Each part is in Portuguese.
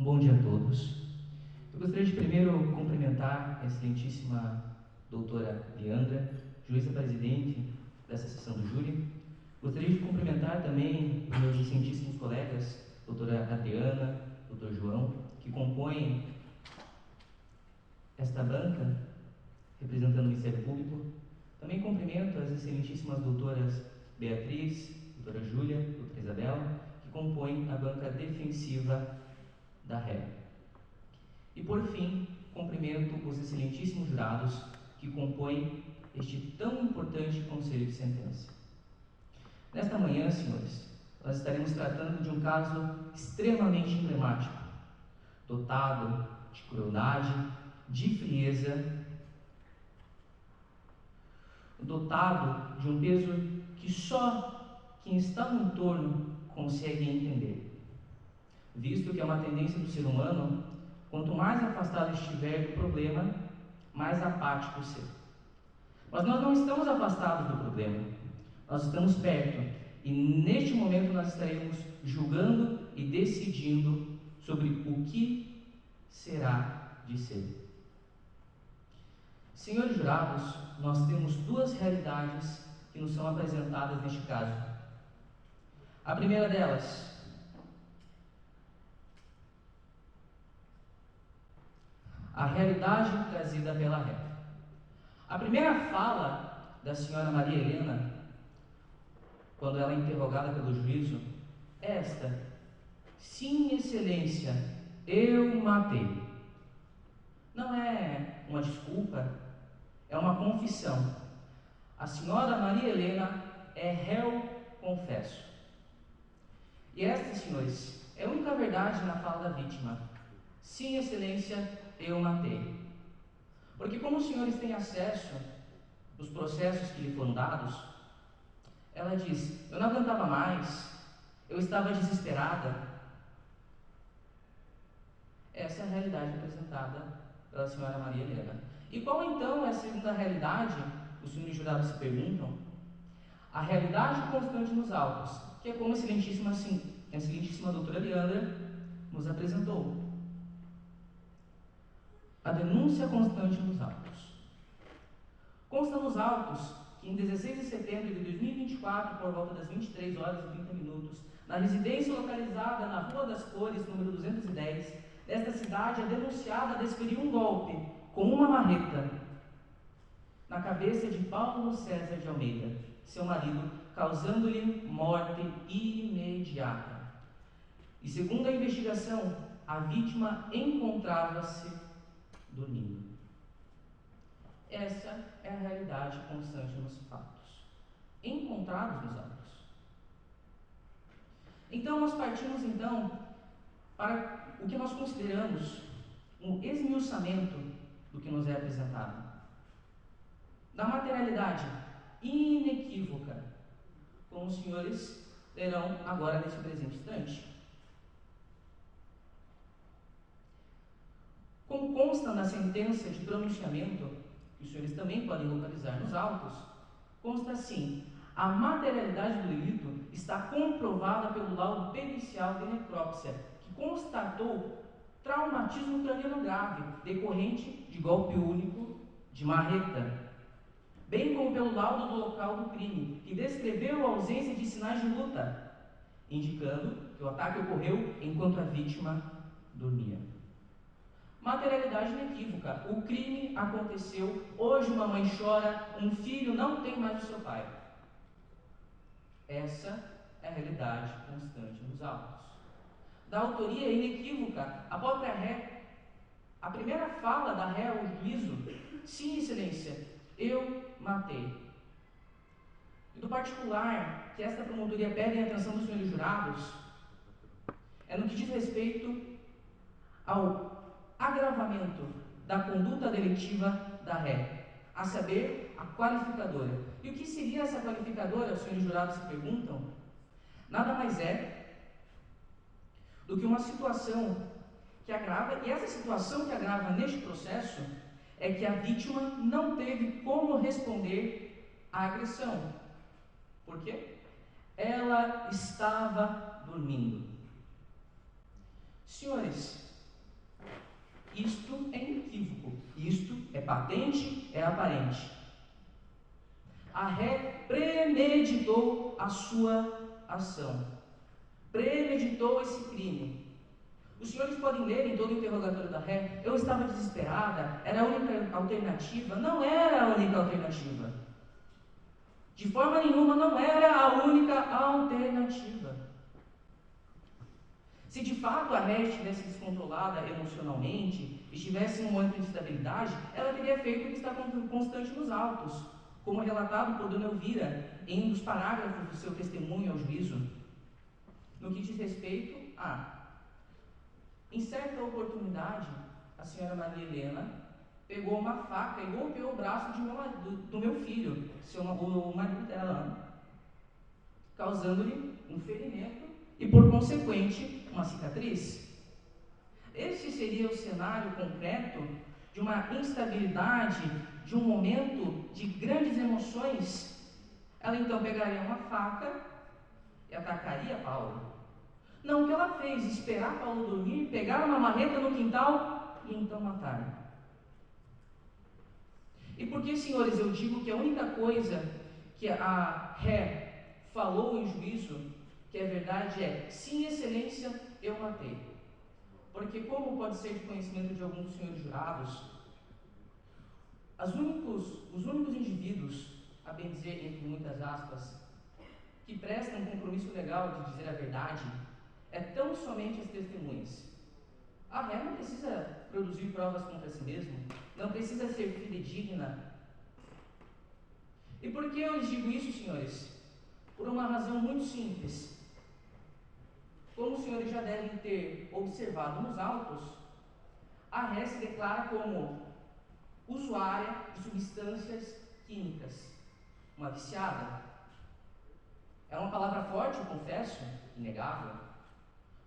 Bom dia a todos. Eu gostaria de primeiro cumprimentar a excelentíssima doutora Leandra, juíza presidente dessa sessão do júri. Gostaria de cumprimentar também os meus excelentíssimos colegas, doutora Adriana, doutor João, que compõem esta banca, representando o Ministério Público. Também cumprimento as excelentíssimas doutoras Beatriz, doutora Júlia, doutora Isabela, que compõem a banca defensiva da ré. E por fim, cumprimento os excelentíssimos jurados que compõem este tão importante Conselho de Sentença. Nesta manhã, senhores, nós estaremos tratando de um caso extremamente emblemático, dotado de crueldade, de frieza, dotado de um peso que só quem está no entorno consegue entender, visto que é uma tendência do ser humano, quanto mais afastado estiver do problema, mais apático ser. Mas nós não estamos afastados do problema, nós estamos perto, e neste momento nós estaremos julgando e decidindo sobre o que será de ser. Senhores jurados, nós temos duas realidades que nos são apresentadas neste caso. A primeira delas, a realidade trazida pela ré. A primeira fala da senhora Maria Helena, quando ela é interrogada pelo juízo, é esta: sim, excelência, eu matei. Não é uma desculpa, é uma confissão. A senhora Maria Helena é réu confesso. E esta, senhores, é a única verdade na fala da vítima. Sim, excelência, eu matei. Porque como os senhores têm acesso aos processos que lhe foram dados, ela diz: eu não aguentava mais, eu estava desesperada. Essa é a realidade apresentada pela senhora Maria Helena. E qual então é a segunda realidade? Os senhores jurados se perguntam. A realidade constante nos autos, que é como a excelentíssima doutora Leandra nos apresentou. A denúncia constante nos autos. Consta nos autos que em 16 de setembro de 2024, por volta das 23 horas e 30 minutos, na residência localizada na Rua das Cores, número 210, desta cidade, a denunciada desferiu um golpe com uma marreta na cabeça de Paulo César de Almeida, seu marido, causando-lhe morte imediata. E segundo a investigação, a vítima encontrava-se dormindo. Essa é a realidade constante nos fatos, encontrados nos autos. Então, nós partimos para o que nós consideramos um esmiuçamento do que nos é apresentado. Da materialidade inequívoca, como os senhores lerão agora nesse presente instante. Como consta na sentença de pronunciamento, que os senhores também podem localizar nos autos, consta assim: a materialidade do delito está comprovada pelo laudo pericial de necrópsia, que constatou traumatismo craniano grave, decorrente de golpe único de marreta, bem como pelo laudo do local do crime, que descreveu a ausência de sinais de luta, indicando que o ataque ocorreu enquanto a vítima dormia. Materialidade inequívoca: o crime aconteceu, hoje uma mãe chora, um filho não tem mais o seu pai. Essa é a realidade constante nos autos. Da autoria inequívoca, a própria ré, a primeira fala da ré ao juízo: sim, excelência, eu matei. E do particular que esta promotoria pede a atenção dos senhores jurados é no que diz respeito ao agravamento da conduta delitiva da ré, a saber, a qualificadora. E o que seria essa qualificadora, os senhores jurados se perguntam? Nada mais é do que uma situação que agrava, e essa situação que agrava neste processo é que a vítima não teve como responder à agressão. Por quê? Ela estava dormindo. Senhores, Isto é inequívoco, isto é patente, é aparente. A ré premeditou a sua ação, premeditou esse crime. Os senhores podem ler em todo o interrogatório da ré: eu estava desesperada, era a única alternativa. Não era a única alternativa. De forma nenhuma, não era a única alternativa. Se de fato a ré estivesse descontrolada emocionalmente, estivesse em um momento de instabilidade, ela teria feito o que está constante nos autos, como relatado por Dona Elvira em um dos parágrafos do seu testemunho ao juízo, no que diz respeito a: em certa oportunidade, a senhora Maria Helena pegou uma faca e golpeou o braço do meu filho, o marido dela, causando-lhe um ferimento e, por consequente, uma cicatriz. Esse seria o cenário concreto de uma instabilidade, de um momento de grandes emoções. Ela então pegaria uma faca e atacaria Paulo. Não, o que ela fez? Esperar Paulo dormir, pegar uma marreta no quintal e então matar. E por que, senhores, eu digo que a única coisa que a ré falou em juízo, que é verdade, é: sim, excelência, eu matei. Porque, como pode ser de conhecimento de alguns dos senhores jurados, os únicos indivíduos, a bem dizer, entre muitas aspas, que prestam compromisso legal de dizer a verdade, é tão somente as testemunhas. A ré não precisa produzir provas contra si mesmo, não precisa ser fidedigna. E por que eu lhes digo isso, senhores? Por uma razão muito simples. Como os senhores já devem ter observado nos autos, a ré se declara como usuária de substâncias químicas, uma viciada. É uma palavra forte, eu confesso, inegável.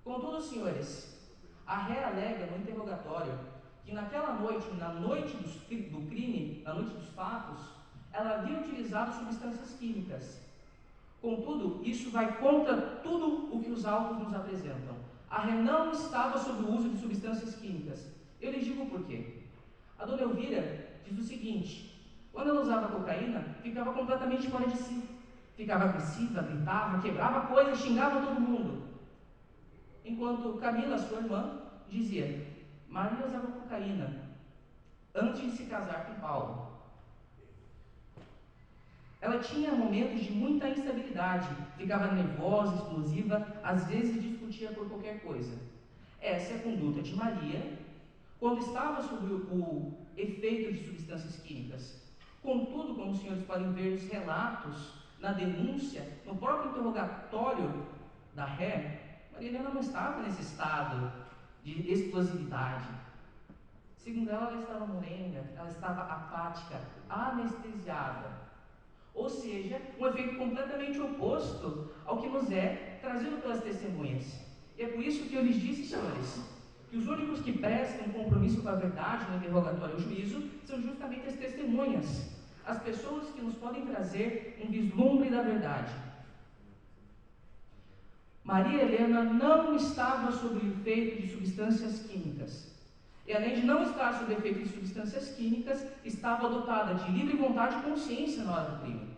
Contudo, senhores, a ré alega no interrogatório que naquela noite, na noite do crime, na noite dos fatos, ela havia utilizado substâncias químicas. Contudo, isso vai contra tudo o que os autos nos apresentam. A ré não estava sob o uso de substâncias químicas. Eu lhes digo por quê. A Dona Elvira diz o seguinte: quando ela usava cocaína, ficava completamente fora de si. Ficava agressiva, gritava, quebrava coisas, xingava todo mundo. Enquanto Camila, sua irmã, dizia: Maria usava cocaína antes de se casar com Paulo. Ela tinha momentos de muita instabilidade, ficava nervosa, explosiva, às vezes discutia por qualquer coisa. Essa é a conduta de Maria quando estava sob o efeito de substâncias químicas. Contudo, como os senhores podem ver nos relatos, na denúncia, no próprio interrogatório da ré, Maria Helena não estava nesse estado de explosividade. Segundo ela estava morenga, ela estava apática, anestesiada. Ou seja, um efeito completamente oposto ao que nos é trazido pelas testemunhas. E é por isso que eu lhes disse, senhores, que os únicos que prestam compromisso com a verdade no interrogatório ao juízo são justamente as testemunhas, as pessoas que nos podem trazer um vislumbre da verdade. Maria Helena não estava sob o efeito de substâncias químicas. E além de não estar sob o efeito de substâncias químicas, estava dotada de livre vontade e consciência na hora do crime.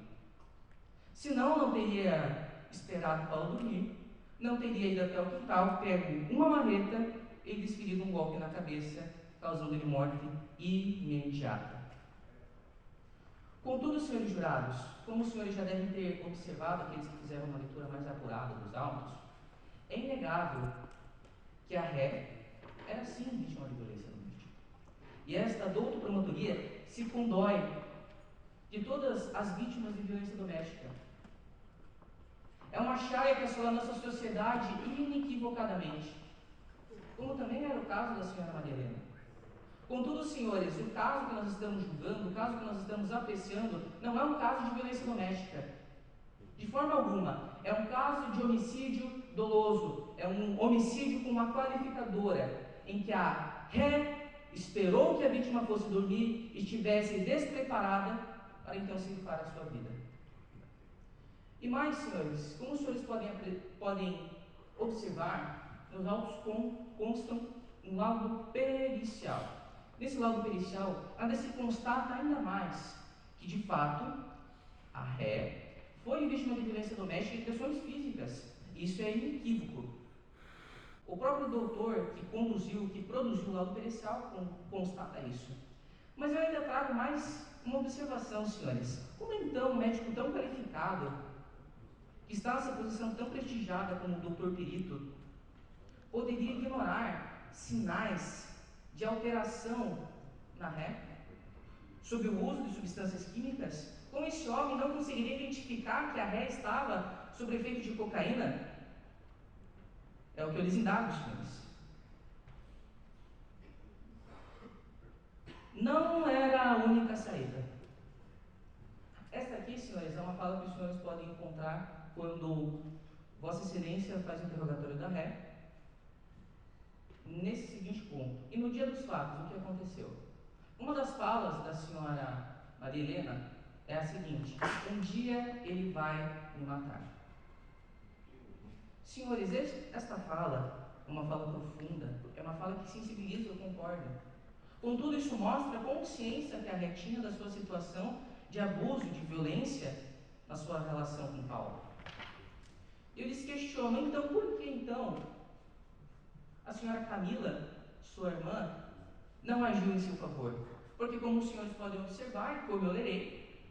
Senão, não teria esperado Paulo dormir, não teria ido até o quintal, pego uma marreta e desferido um golpe na cabeça, causando-lhe morte imediata. Contudo, senhores jurados, como os senhores já devem ter observado, aqueles que fizeram uma leitura mais apurada dos autos, é inegável que a ré era sim vítima de violência doméstica. E esta douta promotoria se condói de todas as vítimas de violência doméstica. É uma chaga que assola a nossa sociedade inequivocadamente, como também era o caso da senhora Maria Helena. Contudo, senhores, o caso que nós estamos julgando, o caso que nós estamos apreciando, não é um caso de violência doméstica. De forma alguma. É um caso de homicídio doloso. É um homicídio com uma qualificadora, em que a ré esperou que a vítima fosse dormir, estivesse despreparada, para então ceifar a sua vida. E mais, senhores, como os senhores podem observar, nos autos constam um laudo pericial. Nesse laudo pericial, ainda se constata ainda mais que, de fato, a ré foi vítima de violência doméstica e agressões físicas. Isso é inequívoco. O próprio doutor que produziu o laudo pericial constata isso. Mas eu ainda trago mais uma observação, senhores. Como então um médico tão qualificado, que está nessa posição tão prestigiada como o doutor perito, poderia ignorar sinais de alteração na ré, sob o uso de substâncias químicas? Como esse homem não conseguiria identificar que a ré estava sob efeito de cocaína? É o que eu lhes indago, senhores. Não era a única saída. Esta aqui, senhores, é uma fala que os senhores podem encontrar quando Vossa Excelência faz o interrogatório da ré, nesse seguinte ponto. E no dia dos fatos, o que aconteceu? Uma das falas da senhora Maria Helena é a seguinte: um dia ele vai me matar. Senhores, esta fala é uma fala profunda, é uma fala que sensibiliza, eu concordo. Contudo, isso mostra a consciência que a ré tinha da sua situação de abuso, de violência na sua relação com Paulo. Eu lhes questiono, então, por que então a senhora Camila, sua irmã, não agiu em seu favor? Porque, como os senhores podem observar, como eu lerei,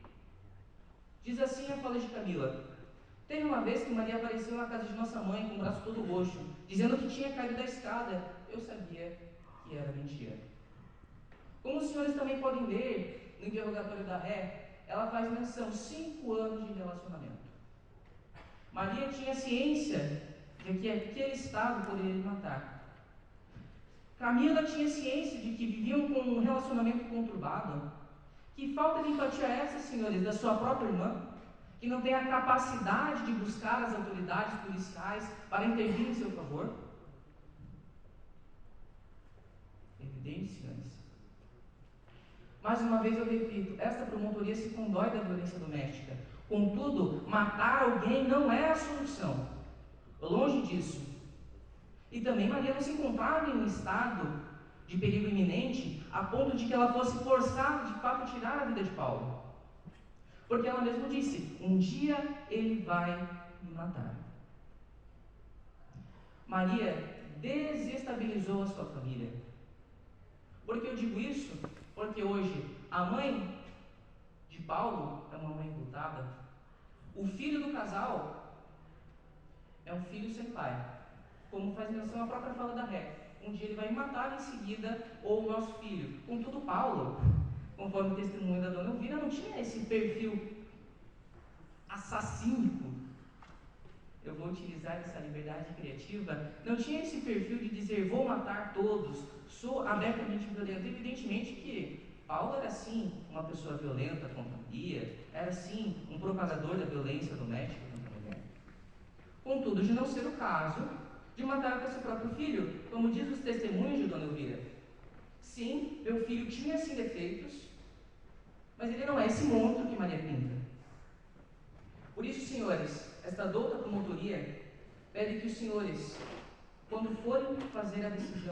diz assim a fala de Camila: teve uma vez que Maria apareceu na casa de nossa mãe com o braço todo roxo, dizendo que tinha caído da escada. Eu sabia que era mentira. Como os senhores também podem ler no interrogatório da ré, ela faz menção 5 anos de relacionamento. Maria tinha ciência de que aquele estado poderia lhe matar. Camila tinha ciência de que viviam com um relacionamento conturbado. Que falta de empatia é essa, senhores, da sua própria irmã, que não tem a capacidade de buscar as autoridades policiais para intervir em seu favor? Evidente, senhores. Mais uma vez eu repito, esta promotoria se condói da violência doméstica. Contudo, matar alguém não é a solução. Longe disso. E também Maria não se encontrava em um estado de perigo iminente a ponto de que ela fosse forçada de fato a tirar a vida de Paulo. Porque ela mesma disse: um dia ele vai me matar. Maria desestabilizou a sua família. Por que eu digo isso? Porque hoje a mãe de Paulo é uma mãe enlutada. O filho do casal é um filho sem pai, como faz menção a própria fala da ré. Um dia ele vai me matar, em seguida, ou o nosso filho. Contudo, Paulo, conforme o testemunho da dona Elvira, não tinha esse perfil assassínico. Eu vou utilizar essa liberdade criativa. Não tinha esse perfil de dizer: vou matar todos, sou abertamente violento. Evidentemente que Paulo era sim uma pessoa violenta contra a Maria, era sim um propagador da violência doméstica contra a mulher. Contudo, de não ser o caso de matar até seu próprio filho, como diz os testemunhos de dona Elvira. Sim, meu filho tinha sim defeitos, mas ele não é esse monstro que Maria pinta. Por isso, senhores, esta douta promotoria pede que os senhores, quando forem fazer a decisão